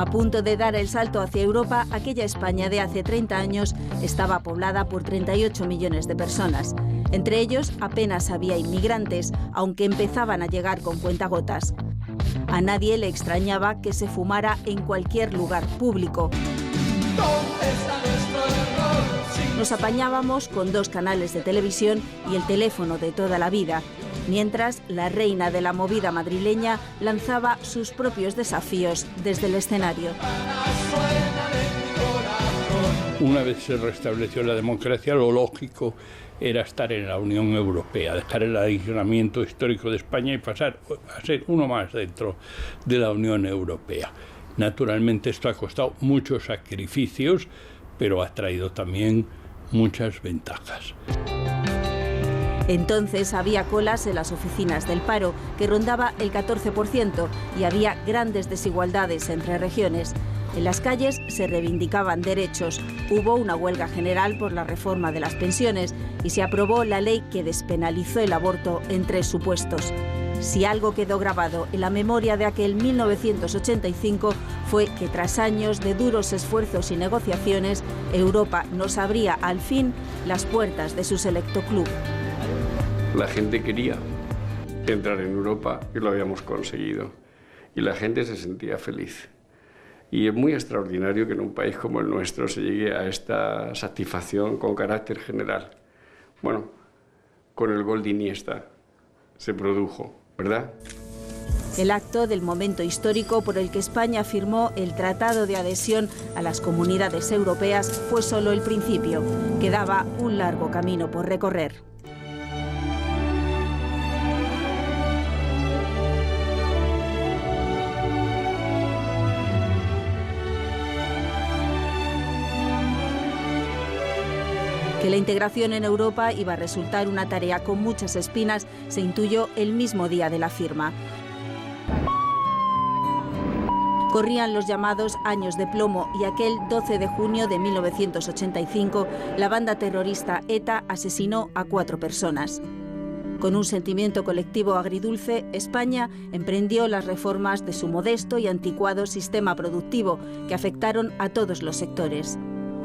A punto de dar el salto hacia Europa, aquella España de hace 30 años estaba poblada por 38 millones de personas. Entre ellos apenas había inmigrantes, aunque empezaban a llegar con cuentagotas. A nadie le extrañaba que se fumara en cualquier lugar público. Nos apañábamos con 2 canales de televisión y el teléfono de toda la vida, mientras la reina de la movida madrileña lanzaba sus propios desafíos desde el escenario. Una vez se restableció la democracia, lo lógico era estar en la Unión Europea, dejar el aislamiento histórico de España y pasar a ser uno más dentro de la Unión Europea. Naturalmente esto ha costado muchos sacrificios, pero ha traído también muchas ventajas. Entonces había colas en las oficinas del paro, que rondaba el 14%, y había grandes desigualdades entre regiones. En las calles se reivindicaban derechos, hubo una huelga general por la reforma de las pensiones y se aprobó la ley que despenalizó el aborto en 3 supuestos. Si algo quedó grabado en la memoria de aquel 1985 fue que tras años de duros esfuerzos y negociaciones, Europa nos abría al fin las puertas de su selecto club. La gente quería entrar en Europa y lo habíamos conseguido. Y la gente se sentía feliz. Y es muy extraordinario que en un país como el nuestro se llegue a esta satisfacción con carácter general. Bueno, con el gol de Iniesta se produjo, ¿verdad? El acto del momento histórico por el que España firmó el Tratado de Adhesión a las Comunidades Europeas fue solo el principio. Quedaba un largo camino por recorrer. Que la integración en Europa iba a resultar una tarea con muchas espinas se intuyó el mismo día de la firma. Corrían los llamados años de plomo y aquel 12 de junio de 1985 la banda terrorista ETA asesinó a 4 personas. Con un sentimiento colectivo agridulce, España emprendió las reformas de su modesto y anticuado sistema productivo que afectaron a todos los sectores.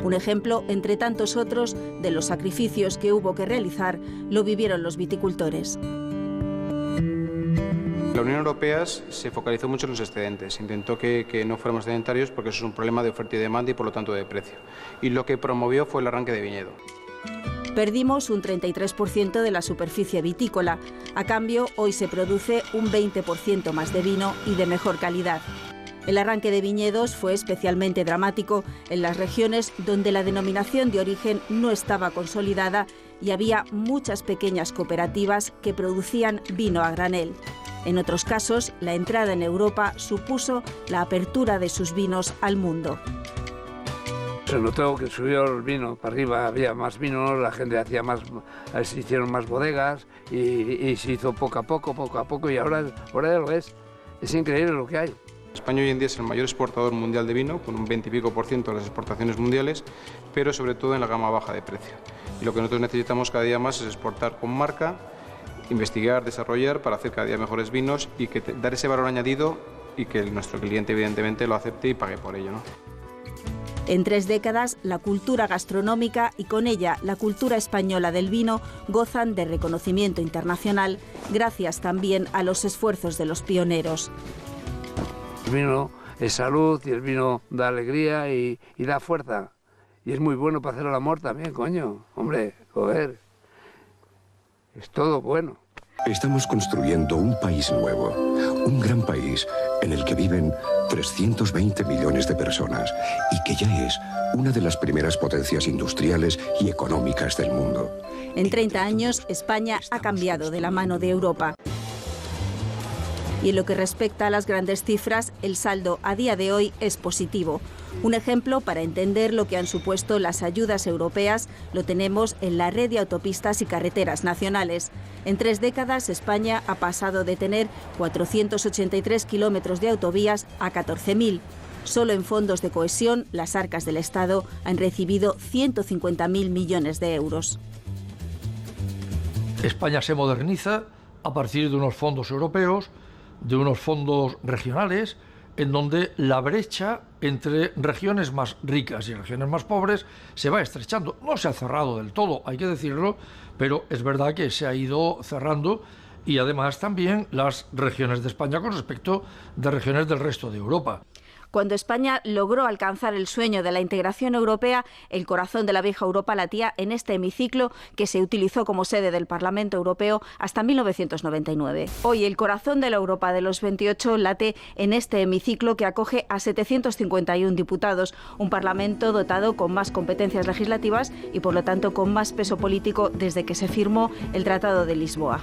Un ejemplo, entre tantos otros, de los sacrificios que hubo que realizar, lo vivieron los viticultores. La Unión Europea se focalizó mucho en los excedentes, intentó que no fuéramos sedentarios porque eso es un problema de oferta y demanda y por lo tanto de precio. Y lo que promovió fue el arranque de viñedo. Perdimos un 33% de la superficie vitícola. A cambio, hoy se produce un 20% más de vino y de mejor calidad. El arranque de viñedos fue especialmente dramático en las regiones donde la denominación de origen no estaba consolidada y había muchas pequeñas cooperativas que producían vino a granel. En otros casos, la entrada en Europa supuso la apertura de sus vinos al mundo. Se notó que subió el vino para arriba, había más vino, la gente hacía más, se hicieron más bodegas y se hizo poco a poco y ahora ya lo es. Es increíble lo que hay. España hoy en día es el mayor exportador mundial de vino, con un 20 y pico % de las exportaciones mundiales, pero sobre todo en la gama baja de precio. Y lo que nosotros necesitamos cada día más es exportar con marca, investigar, desarrollar para hacer cada día mejores vinos y dar ese valor añadido y que nuestro cliente evidentemente lo acepte y pague por ello, ¿no? En 3 décadas, la cultura gastronómica y con ella la cultura española del vino gozan de reconocimiento internacional, gracias también a los esfuerzos de los pioneros. El vino es salud y el vino da alegría y da fuerza. Y es muy bueno para hacer el amor también, coño. Hombre, joder. Es todo bueno. Estamos construyendo un país nuevo, un gran país en el que viven 320 millones de personas y que ya es una de las primeras potencias industriales y económicas del mundo. En 30 años, España ha cambiado de la mano de Europa. Y en lo que respecta a las grandes cifras, el saldo a día de hoy es positivo. Un ejemplo para entender lo que han supuesto las ayudas europeas lo tenemos en la red de autopistas y carreteras nacionales. En 3 décadas, España ha pasado de tener 483 kilómetros de autovías a 14.000. Solo en fondos de cohesión, las arcas del Estado han recibido 150.000 millones de euros. España se moderniza a partir de unos fondos europeos, de unos fondos regionales en donde la brecha entre regiones más ricas y regiones más pobres se va estrechando. No se ha cerrado del todo, hay que decirlo, pero es verdad que se ha ido cerrando, y además también las regiones de España con respecto de regiones del resto de Europa. Cuando España logró alcanzar el sueño de la integración europea, el corazón de la vieja Europa latía en este hemiciclo que se utilizó como sede del Parlamento Europeo hasta 1999. Hoy el corazón de la Europa de los 28 late en este hemiciclo que acoge a 751 diputados, un Parlamento dotado con más competencias legislativas y por lo tanto con más peso político desde que se firmó el Tratado de Lisboa.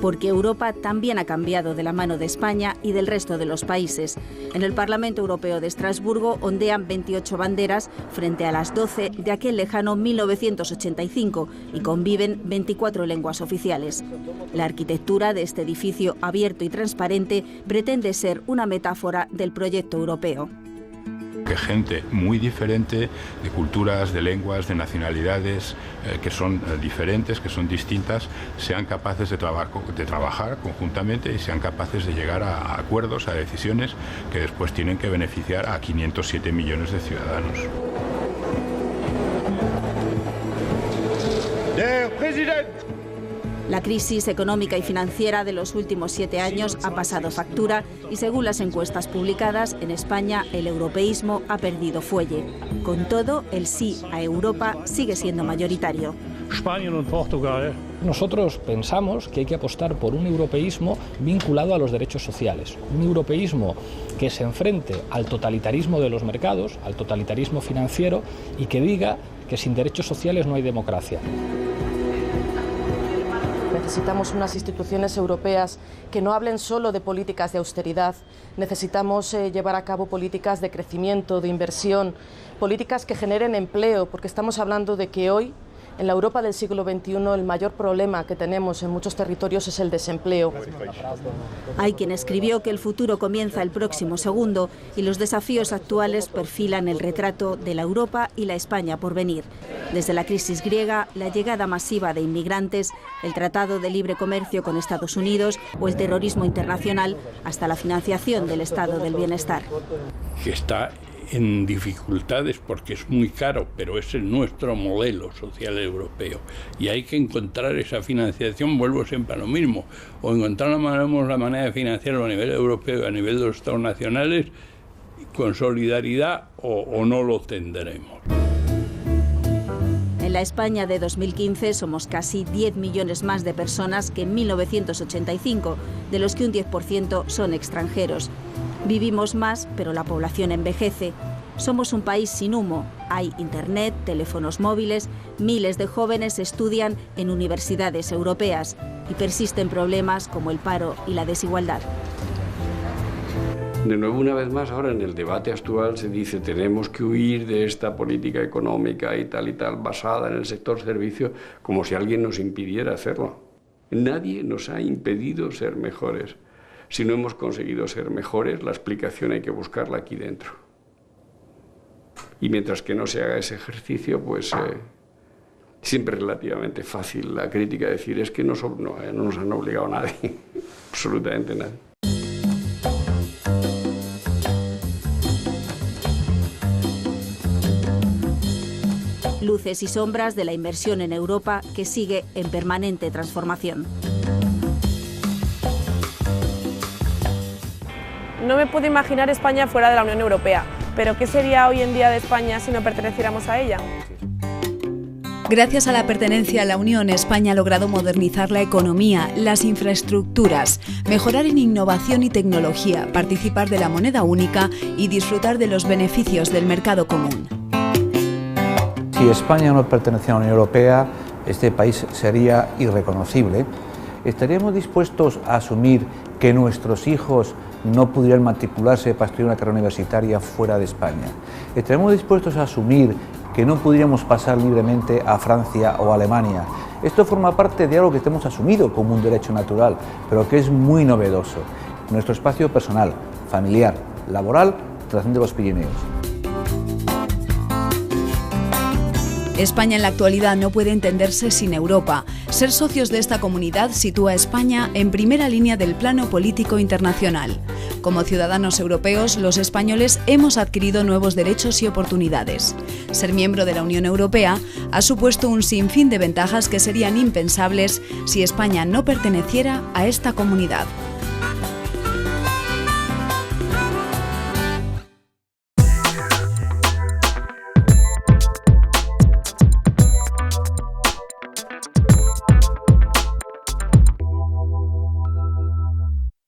Porque Europa también ha cambiado de la mano de España y del resto de los países. En el Parlamento Europeo de Estrasburgo ondean 28 banderas frente a las 12 de aquel lejano 1985 y conviven 24 lenguas oficiales. La arquitectura de este edificio abierto y transparente pretende ser una metáfora del proyecto europeo. Que gente muy diferente, de culturas, de lenguas, de nacionalidades, que son diferentes, que son distintas, sean capaces de trabajar conjuntamente y sean capaces de llegar a acuerdos, a decisiones que después tienen que beneficiar a 507 millones de ciudadanos. La crisis económica y financiera de los últimos 7 años ha pasado factura y, según las encuestas publicadas, en España el europeísmo ha perdido fuelle. Con todo, el sí a Europa sigue siendo mayoritario. España y Portugal. Nosotros pensamos que hay que apostar por un europeísmo vinculado a los derechos sociales, un europeísmo que se enfrente al totalitarismo de los mercados, al totalitarismo financiero, y que diga que sin derechos sociales no hay democracia. Necesitamos unas instituciones europeas que no hablen solo de políticas de austeridad. Necesitamos llevar a cabo políticas de crecimiento, de inversión, políticas que generen empleo, porque estamos hablando de que hoy, en la Europa del siglo XXI, el mayor problema que tenemos en muchos territorios es el desempleo. Hay quien escribió que el futuro comienza el próximo segundo y los desafíos actuales perfilan el retrato de la Europa y la España por venir. Desde la crisis griega, la llegada masiva de inmigrantes, el Tratado de Libre Comercio con Estados Unidos o el terrorismo internacional, hasta la financiación del Estado del Bienestar. Que está en dificultades porque es muy caro, pero es nuestro modelo social europeo y hay que encontrar esa financiación. Vuelvo siempre a lo mismo, o encontrar la manera de financiarlo a nivel europeo y a nivel de los estados nacionales con solidaridad o no lo tendremos. En la España de 2015 somos casi 10 millones más de personas que en 1985, de los que un 10% son extranjeros. Vivimos más, pero la población envejece. Somos un país sin humo. Hay internet, teléfonos móviles, miles de jóvenes estudian en universidades europeas y persisten problemas como el paro y la desigualdad. De nuevo, una vez más, ahora en el debate actual se dice tenemos que huir de esta política económica y tal basada en el sector servicio, como si alguien nos impidiera hacerlo. Nadie nos ha impedido ser mejores. Si no hemos conseguido ser mejores, la explicación hay que buscarla aquí dentro. Y mientras que no se haga ese ejercicio, pues siempre es relativamente fácil la crítica, decir es que no nos han obligado a nadie, absolutamente nadie. Luces y sombras de la inversión en Europa que sigue en permanente transformación. No me puedo imaginar España fuera de la Unión Europea, pero ¿qué sería hoy en día de España si no perteneciéramos a ella? Gracias a la pertenencia a la Unión, España ha logrado modernizar la economía, las infraestructuras, mejorar en innovación y tecnología, participar de la moneda única y disfrutar de los beneficios del mercado común. Si España no pertenecía a la Unión Europea, este país sería irreconocible. ¿Estaríamos dispuestos a asumir que nuestros hijos no pudieran matricularse para estudiar una carrera universitaria fuera de España? ¿Estaremos dispuestos a asumir que no pudiéramos pasar libremente a Francia o a Alemania? Esto forma parte de algo que hemos asumido como un derecho natural, pero que es muy novedoso. Nuestro espacio personal, familiar, laboral, trasciende los Pirineos. España en la actualidad no puede entenderse sin Europa. Ser socios de esta comunidad sitúa a España en primera línea del plano político internacional. Como ciudadanos europeos, los españoles hemos adquirido nuevos derechos y oportunidades. Ser miembro de la Unión Europea ha supuesto un sinfín de ventajas que serían impensables si España no perteneciera a esta comunidad.